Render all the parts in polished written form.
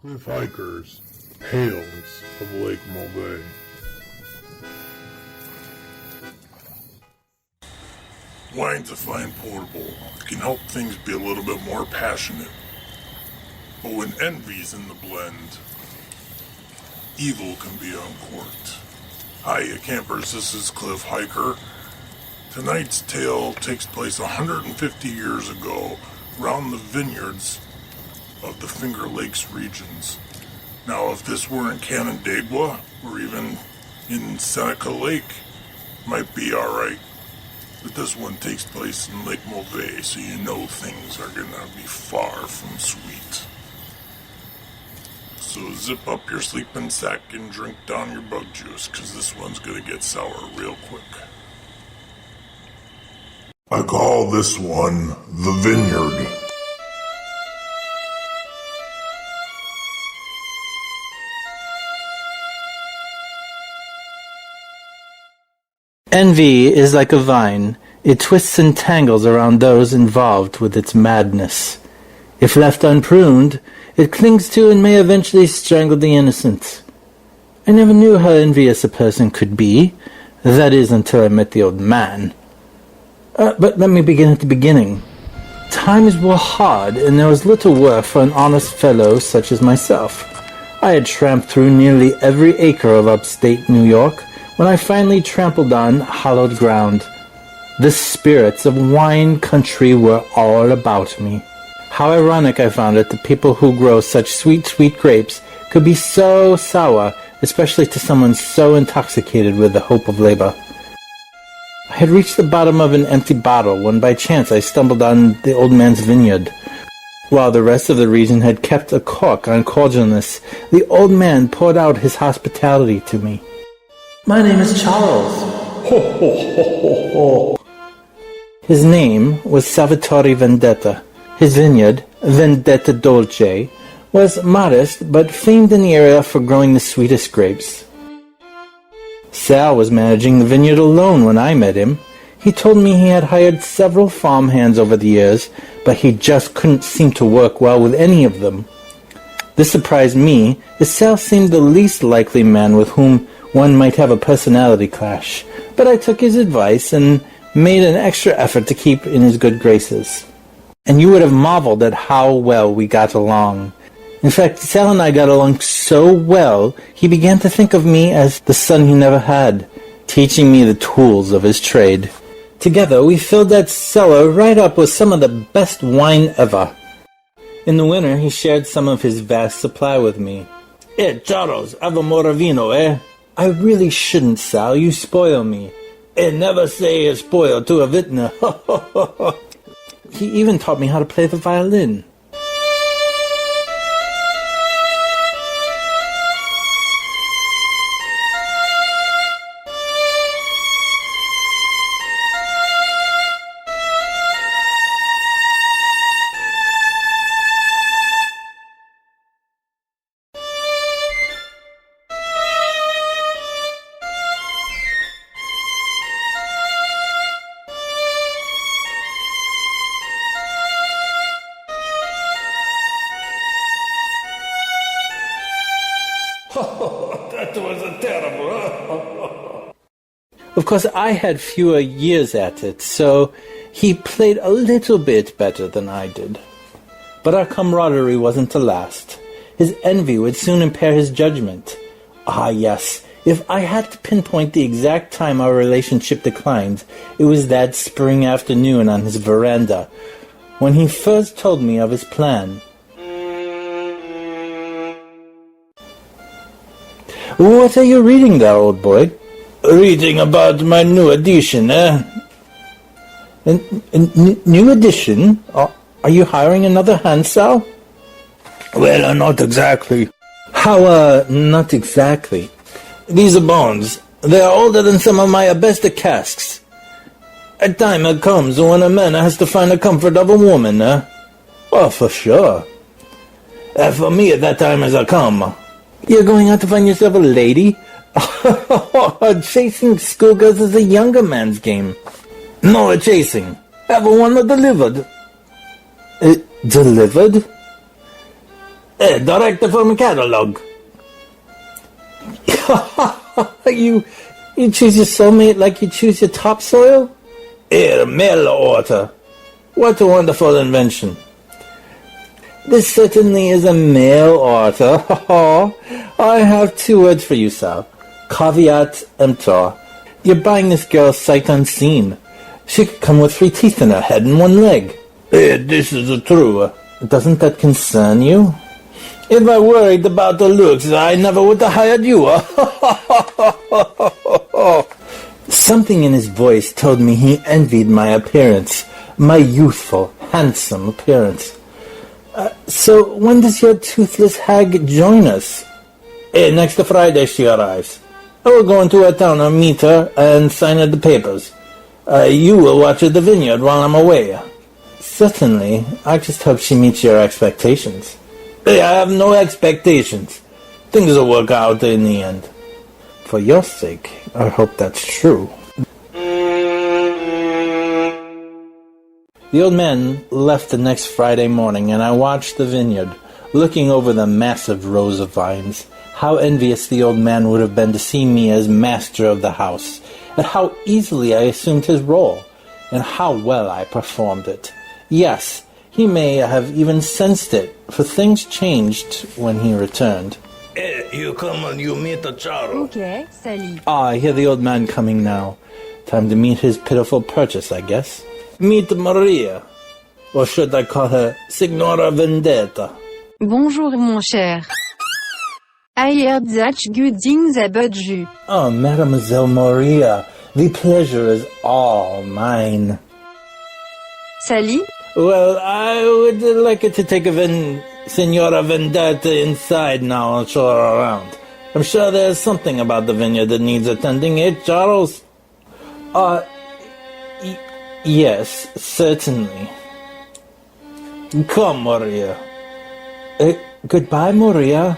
Cliff hikers, hails of Lake MAUVAIS. Wine's a fine portable. It can help things be a little bit more passionate. But when envy's in the blend, evil can be uncorked. Hiya campers, this is Cliff Hiker. Tonight's tale takes place 150 years ago around the vineyards of the Finger Lakes regions. Now, if this were in Canandaigua or even in Seneca Lake, might be alright. But this one takes place in Lake MAUVAIS, so you know things are gonna be far from sweet. So zip up your sleeping sack and drink down your bug juice, cause this one's gonna get sour real quick. I call this one the Vineyard. Envy is like a vine. It twists and tangles around those involved with its madness. If left unpruned, it clings to and may eventually strangle the innocent. I never knew how envious a person could be. That is, until I met the old man. But let me begin at the beginning. Times were hard, and there was little work for an honest fellow such as myself. I had tramped through nearly every acre of upstate New York, when I finally trampled on hallowed ground. The spirits of wine country were all about me. How ironic I found it that people who grow such sweet, sweet grapes could be so sour, especially to someone so intoxicated with the hope of labor. I had reached the bottom of an empty bottle when by chance I stumbled on the old man's vineyard. While the rest of the region had kept a cork on cordialness, the old man poured out his hospitality to me. "My name is Charles." Ho, ho, ho, ho, ho. His name was Salvatore Vendetta. His vineyard, Vendetta Dolce, was modest but famed in the area for growing the sweetest grapes. Sal was managing the vineyard alone when I met him. He told me he had hired several farmhands over the years, but he just couldn't seem to work well with any of them. This surprised me, as Sal seemed the least likely man with whom one might have a personality clash, but I took his advice and made an extra effort to keep in his good graces. And you would have marveled at how well we got along. In fact, Sal and I got along so well, he began to think of me as the son he never had, teaching me the tools of his trade. Together, we filled that cellar right up with some of the best wine ever. In the winter, he shared some of his vast supply with me. Charles, have a more vino, eh? I really shouldn't, Sal. You spoil me. Never say a spoil to a vintner. He even taught me how to play the violin. That was a terrible. Of course, I had fewer years at it, so he played a little bit better than I did. But our camaraderie wasn't to last. His envy would soon impair his judgment. Ah, yes, if I had to pinpoint the exact time our relationship declined, it was that spring afternoon on his veranda, when he first told me of his plan. What are you reading there, old boy? Reading about my new edition, eh? New edition? Are you hiring another hand, Sal? Well, not exactly. How, not exactly? These are bones. They are older than some of my best casks. A time comes when a man has to find the comfort of a woman, eh? Oh, for sure. For me, that time has come. You're going out to find yourself a lady? Chasing schoolgirls is a younger man's game. No chasing. Have one delivered. Delivered? Director from catalog. You choose your soulmate like you choose your topsoil? The mail order. What a wonderful invention. This certainly is a mail order. I have 2 words for you, sir. Caveat emptor. You're buying this girl sight unseen. She could come with 3 teeth in her head and 1 leg. This is true. Doesn't that concern you? If I worried about the looks, I never would have hired you. Something in his voice told me he envied my appearance, my youthful, handsome appearance. So when does your toothless hag join us? Next Friday she arrives. I will go into her town and meet her and sign her the papers. You will watch at the Vineyard while I'm away. Certainly. I just hope she meets your expectations. I have no expectations. Things will work out in the end. For your sake, I hope that's true. The old man left the next Friday morning, and I watched the vineyard, looking over the massive rows of vines. How envious the old man would have been to see me as master of the house, and how easily I assumed his role, and how well I performed it. Yes, he may have even sensed it, for things changed when he returned. You come and you meet the Charo. Okay, salut. I hear the old man coming now. Time to meet his pitiful purchase, I guess. Meet Maria. Or should I call her Signora Vendetta? Bonjour mon cher. I heard that good things about you. Oh, Mademoiselle Maria, the pleasure is all mine. Salut. Well, I would like it to take Signora Vendetta inside now and show her around. I'm sure there's something about the vineyard that needs attending, Charles? Yes, certainly. Come, Maria. Goodbye, Maria.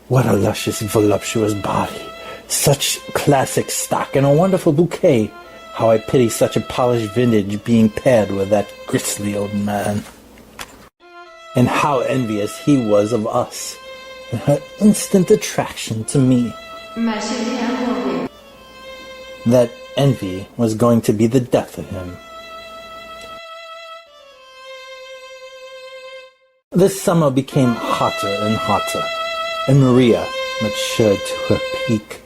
What a luscious, voluptuous body. Such classic stock and a wonderful bouquet. How I pity such a polished vintage being paired with that grisly old man. And how envious he was of us, and her instant attraction to me. That envy was going to be the death of him. This summer became hotter and hotter, and Maria matured to her peak.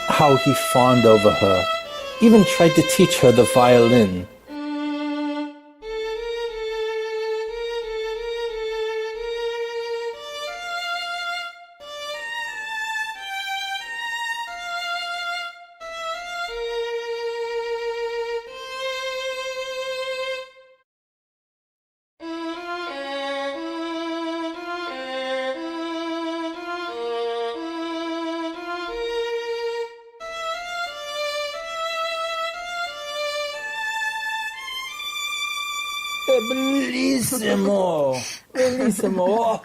How he fawned over her, even tried to teach her the violin. Bellissimo! Bellissimo!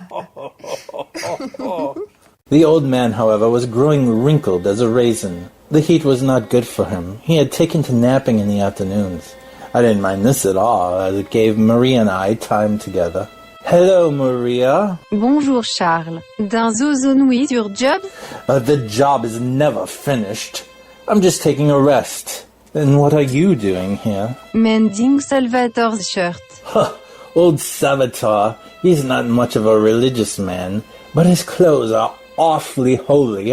The old man, however, was growing wrinkled as a raisin. The heat was not good for him. He had taken to napping in the afternoons. I didn't mind this at all, as it gave Maria and I time together. Hello, Maria. Bonjour Charles. Dans E001 your job? The job is never finished. I'm just taking a rest. And what are you doing here? Mending Salvatore's shirt. Old Salvatore, he's not much of a religious man, but his clothes are awfully holy.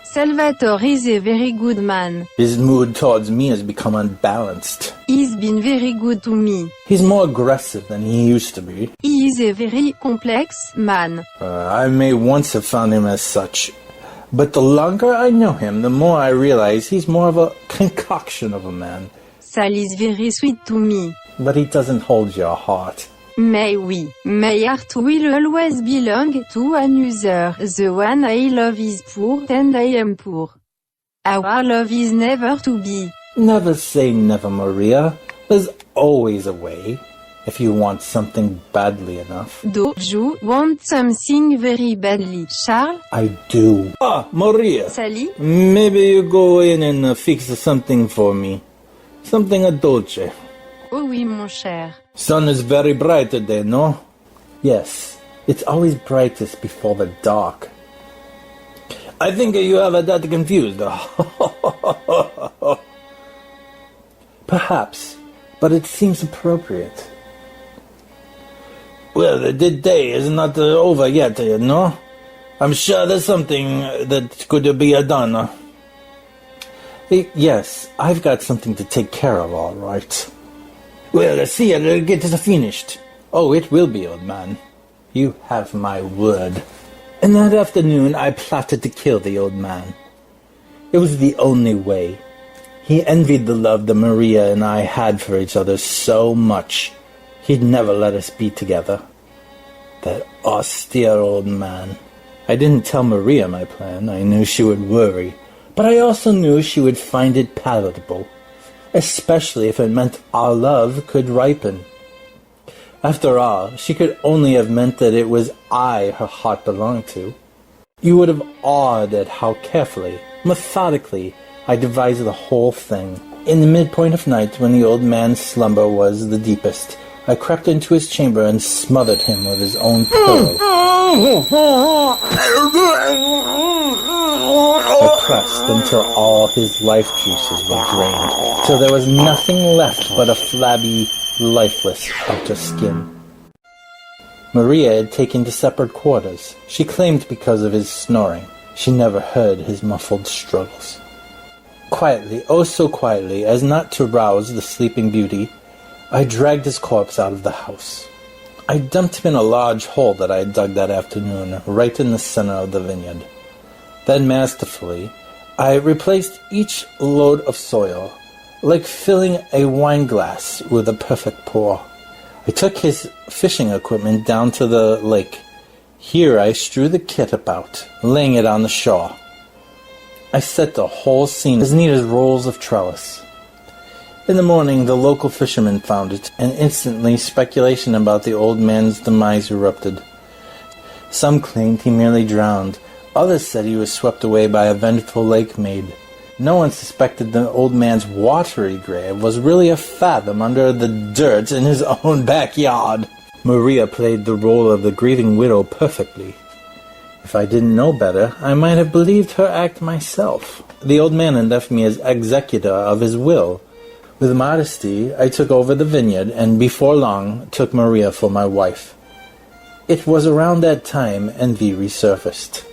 Salvatore is a very good man. His mood towards me has become unbalanced. He's been very good to me. He's more aggressive than he used to be. He is a very complex man. I may once have found him as such, but the longer I know him, the more I realize he's more of a concoction of a man. Sal is very sweet to me. But he doesn't hold your heart. Mais oui, my heart will always belong to another. The one I love is poor and I am poor. Our love is never to be. Never say never, Maria. There's always a way, if you want something badly enough. Do you want something very badly, Charles? I do. Maria. Sally? Maybe you go in and fix something for me. Something a dolce. Oh oui, mon cher. Sun is very bright today, no? Yes, it's always brightest before the dark. I think you have that confused. Perhaps, but it seems appropriate. Well, the day is not over yet, you know? I'm sure there's something that could be done. Yes, I've got something to take care of, all right. Well, let's see, I'll get it finished. Oh, it will be, old man. You have my word. And that afternoon, I plotted to kill the old man. It was the only way. He envied the love that Maria and I had for each other so much. He'd never let us be together. That austere old man. I didn't tell Maria my plan. I knew she would worry. But I also knew she would find it palatable. Especially if it meant our love could ripen. After all, she could only have meant that it was I her heart belonged to. You would have awed at how carefully, methodically, I devised the whole thing. In the midpoint of night, when the old man's slumber was the deepest, I crept into his chamber and smothered him with his own pillow. I pressed until all his life juices were drained, till there was nothing left but a flabby, lifeless outer skin. Maria had taken to separate quarters. She claimed because of his snoring. She never heard his muffled struggles. Quietly, oh so quietly, as not to rouse the sleeping beauty, I dragged his corpse out of the house. I dumped him in a large hole that I had dug that afternoon, right in the center of the vineyard. Then masterfully, I replaced each load of soil, like filling a wine glass with a perfect pour. I took his fishing equipment down to the lake. Here I strew the kit about, laying it on the shore. I set the whole scene as neat as rolls of trellis. In the morning, the local fishermen found it, and instantly speculation about the old man's demise erupted. Some claimed he merely drowned. Others said he was swept away by a vengeful lake maid. No one suspected the old man's watery grave was really a fathom under the dirt in his own backyard. Maria played the role of the grieving widow perfectly. If I didn't know better, I might have believed her act myself. The old man had left me as executor of his will. With modesty, I took over the vineyard, and before long took Maria for my wife. It was around that time envy resurfaced.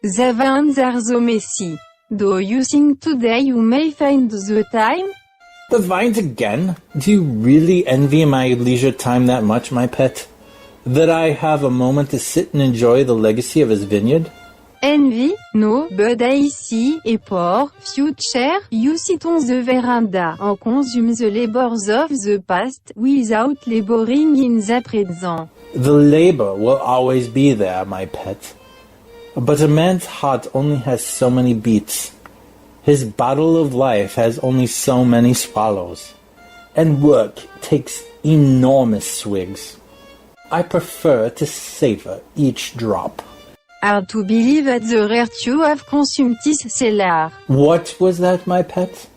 The vines are so messy. Do you think today you may find the time? The vines again? Do you really envy my leisure time that much, my pet? That I have a moment to sit and enjoy the legacy of his vineyard? Envy? No, but I see, et pour future, you sit on the veranda, and consume the labors of the past, without laboring in the present. The labor will always be there, my pet. But a man's heart only has so many beats. His bottle of life has only so many swallows. And work takes enormous swigs. I prefer to savor each drop. Hard to believe at the virtue of consumptis cellar. What was that, my pet?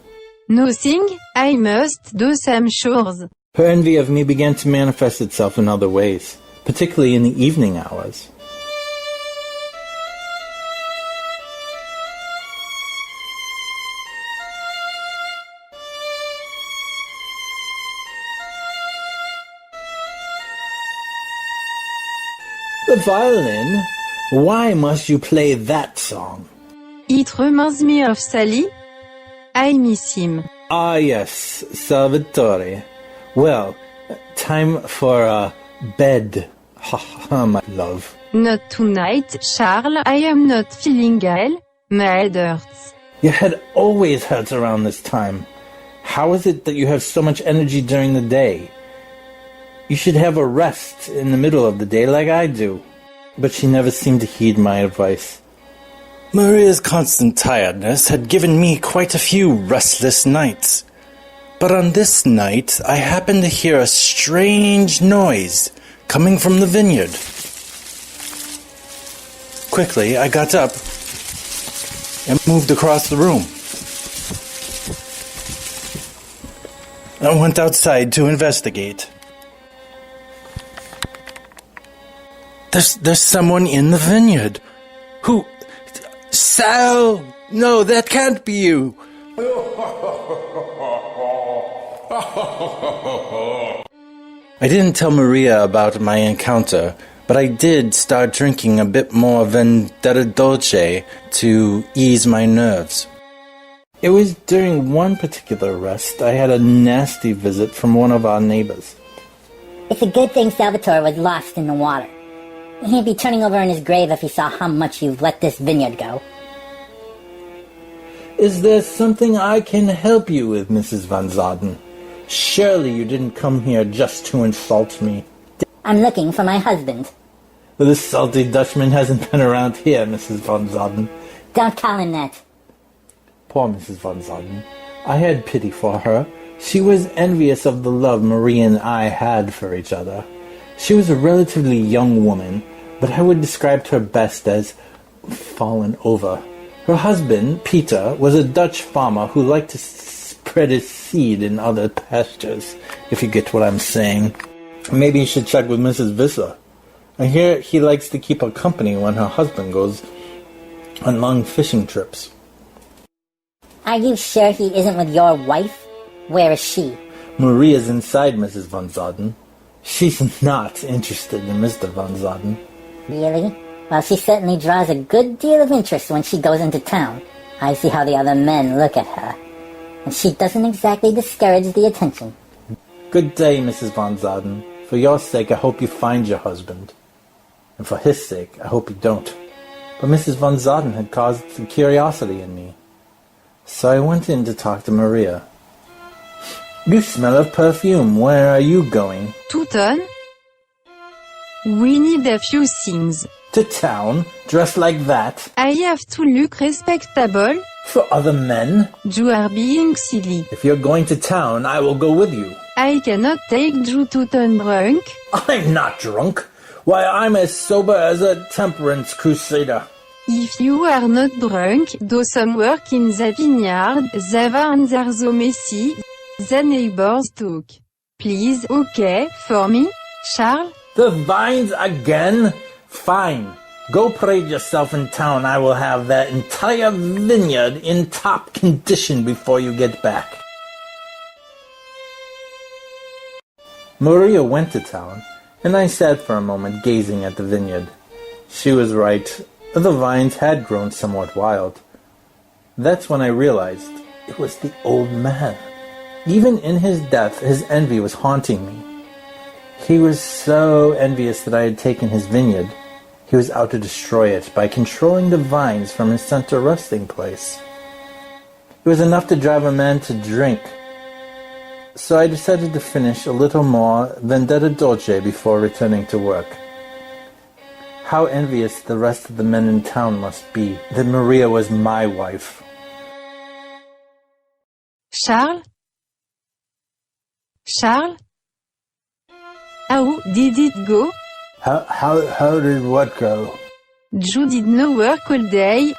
Nothing, I must do some chores. Her envy of me began to manifest itself in other ways, particularly in the evening hours. The violin? Why must you play that song? It reminds me of Sally. I miss him. Ah yes, Salvatore. Well, time for bed. Ha ha, my love. Not tonight, Charles. I am not feeling well. My head hurts. Your head always hurts around this time. How is it that you have so much energy during the day? You should have a rest in the middle of the day like I do. But she never seemed to heed my advice. Maria's constant tiredness had given me quite a few restless nights. But on this night, I happened to hear a strange noise coming from the vineyard. Quickly, I got up and moved across the room. I went outside to investigate. There's someone in the vineyard. Who? Sal! No, that can't be you. I didn't tell Maria about my encounter, but I did start drinking a bit more Vendetta Dolce to ease my nerves. It was during one particular rest I had a nasty visit from one of our neighbors. It's a good thing Salvatore was lost in the water. He'd be turning over in his grave if he saw how much you've let this vineyard go. Is there something I can help you with, Mrs. Van Zoden? Surely you didn't come here just to insult me. I'm looking for my husband. Well, this salty Dutchman hasn't been around here, Mrs. Van Zoden. Don't call him that. Poor Mrs. Van Zoden. I had pity for her. She was envious of the love Marie and I had for each other. She was a relatively young woman, but I would describe her best as fallen over. Her husband, Peter, was a Dutch farmer who liked to spread his seed in other pastures, if you get what I'm saying. Maybe you should check with Mrs. Visser. I hear he likes to keep her company when her husband goes on long fishing trips. Are you sure he isn't with your wife? Where is she? Maria's inside, Mrs. Van Zoden. She's not interested in Mr. Van Zoden. Really? Well, she certainly draws a good deal of interest when she goes into town. I see how the other men look at her. And she doesn't exactly discourage the attention. Good day, Mrs. Van Zoden. For your sake, I hope you find your husband. And for his sake, I hope you don't. But Mrs. Van Zoden had caused curiosity in me. So I went in to talk to Maria. You smell of perfume. Where are you going? Touton? We need a few things. To town? Dressed like that? I have to look respectable. For other men? You are being silly. If you're going to town, I will go with you. I cannot take you Touton drunk. I'm not drunk. Why, I'm as sober as a temperance crusader. If you are not drunk, do some work in the vineyard, the vines are so messy, the neighbors talk. Please, okay, for me, Charles? The vines again? Fine. Go parade yourself in town. I will have that entire vineyard in top condition before you get back. Maria went to town, and I sat for a moment gazing at the vineyard. She was right. The vines had grown somewhat wild. That's when I realized it was the old man. Even in his death, his envy was haunting me. He was so envious that I had taken his vineyard. He was out to destroy it by controlling the vines from his center resting place. It was enough to drive a man to drink. So I decided to finish a little more Vendetta Dolce before returning to work. How envious the rest of the men in town must be that Maria was my wife. Charles? Charles? How did it go? How did what go? You did no work all day.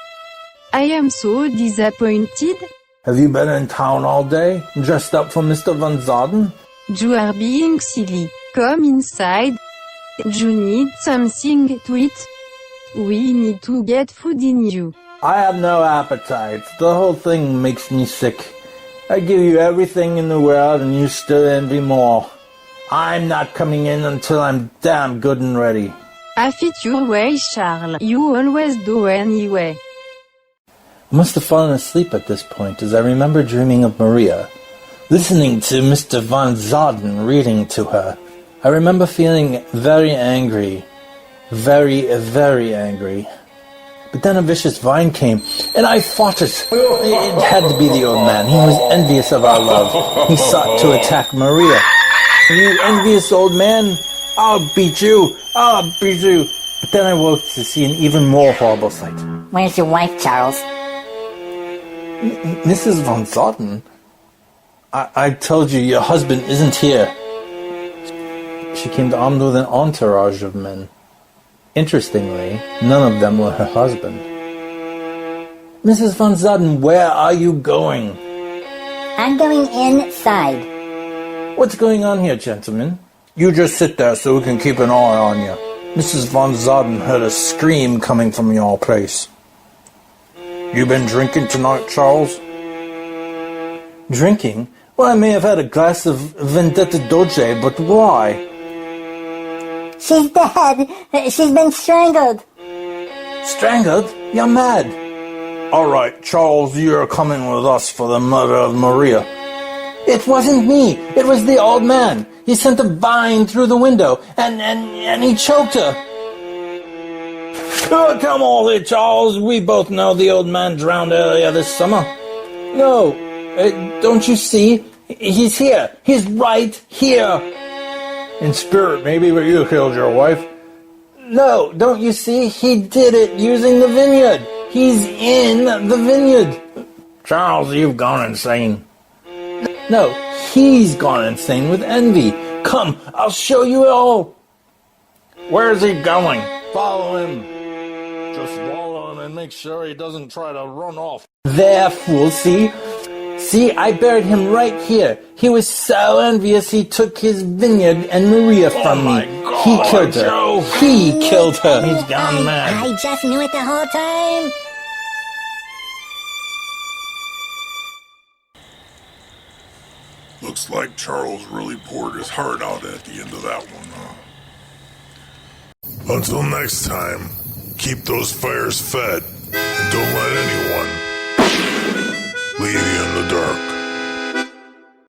I am so disappointed. Have you been in town all day, dressed up for Mr. Van Zoden? You are being silly. Come inside. You need something to eat. We need to get food in you. I have no appetite. The whole thing makes me sick. I give you everything in the world and you still envy more. I'm not coming in until I'm damn good and ready. Have it your way, Charles. You always do anyway. I must have fallen asleep at this point as I remember dreaming of Maria, listening to Mr. Van Zoden reading to her. I remember feeling very angry. Very, very angry. But then a vicious vine came, and I fought it. It had to be the old man. He was envious of our love. He sought to attack Maria. You envious old man, I'll beat you. I'll beat you. But then I woke to see an even more horrible sight. Where's your wife, Charles? Mrs. Van Zoden, I told you your husband isn't here. She came armed with an entourage of men. Interestingly, none of them were her husband. Mrs. Van Zoden, where are you going? I'm going inside. What's going on here, gentlemen? You just sit there so we can keep an eye on you. Mrs. von Zoden heard a scream coming from your place. You been drinking tonight, Charles? Drinking? Well, I may have had a glass of Vendetta Doge, but why? She's dead. She's been strangled. Strangled? You're mad. All right, Charles, you're coming with us for the murder of Maria. It wasn't me. It was the old man. He sent a vine through the window, and he choked her. Oh, come on here, Charles. We both know the old man drowned earlier this summer. No, don't you see? He's here. He's right here. In spirit, maybe, but you killed your wife. No, don't you see? He did it using the vineyard. He's in the vineyard. Charles, you've gone insane. No, he's gone insane with envy. Come, I'll show you it all. Where's he going? Follow him. Just follow him and make sure he doesn't try to run off. There, fool, see? See, I buried him right here. He was so envious he took his vineyard and Maria from me. God, he killed her. Joe. He killed her. He's gone mad. I just knew it the whole time. Looks like Charles really poured his heart out at the end of that one, huh? Until next time, keep those fires fed, and don't let anyone leave you in the dark.